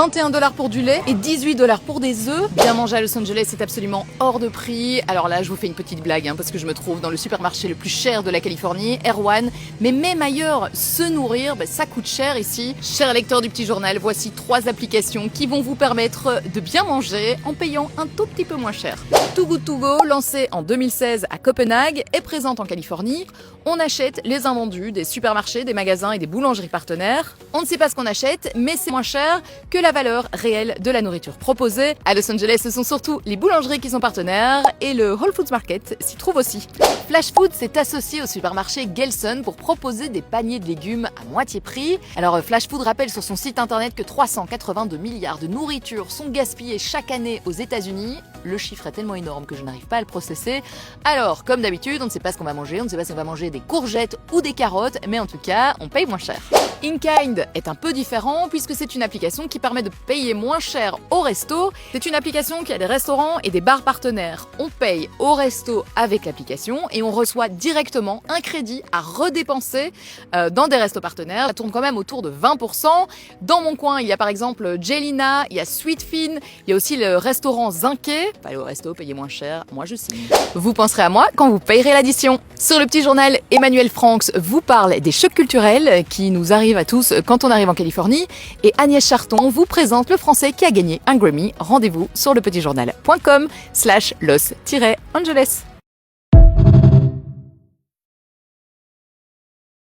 $21 pour du lait et $18 pour des œufs. Bien manger à Los Angeles, c'est absolument hors de prix. Alors là, je vous fais une petite blague, parce que je me trouve dans le supermarché le plus cher de la Californie, Erewhon. Mais même ailleurs, se nourrir, ça coûte cher ici. Chers lecteurs du Petit Journal, voici 3 applications qui vont vous permettre de bien manger en payant un tout petit peu moins cher. Too Good To Go, lancé en 2016 à Copenhague, est présente en Californie. On achète les invendus des supermarchés, des magasins et des boulangeries partenaires. On ne sait pas ce qu'on achète, mais c'est moins cher que la valeur réelle de la nourriture proposée. À Los Angeles, ce sont surtout les boulangeries qui sont partenaires et le Whole Foods Market s'y trouve aussi. Flash Food s'est associé au supermarché Gelson pour proposer des paniers de légumes à moitié prix. Alors Flash Food rappelle sur son site internet que 382 milliards de nourriture sont gaspillés chaque année aux États-Unis. Le chiffre est tellement énorme que je n'arrive pas à le processer. Alors, comme d'habitude, on ne sait pas ce qu'on va manger, on ne sait pas si on va manger des courgettes ou des carottes, mais en tout cas, on paye moins cher. InKind est un peu différent puisque c'est une application qui permet de payer moins cher au resto. C'est une application qui a des restaurants et des bars partenaires. On paye au resto avec l'application et on reçoit directement un crédit à redépenser dans des restos partenaires. Ça tourne quand même autour de 20%. Dans mon coin, il y a par exemple Jelina, il y a Sweetfin, il y a aussi le restaurant Zinquet. Allez au resto, payez moins cher, moi je signe. Vous penserez à moi quand vous payerez l'addition. Sur le Petit Journal, Emmanuel Franks vous parle des chocs culturels qui nous arrivent à tous quand on arrive en Californie. Et Agnès Charton vous présente le Français qui a gagné un Grammy. Rendez-vous sur lepetitjournal.com/Los-Angeles.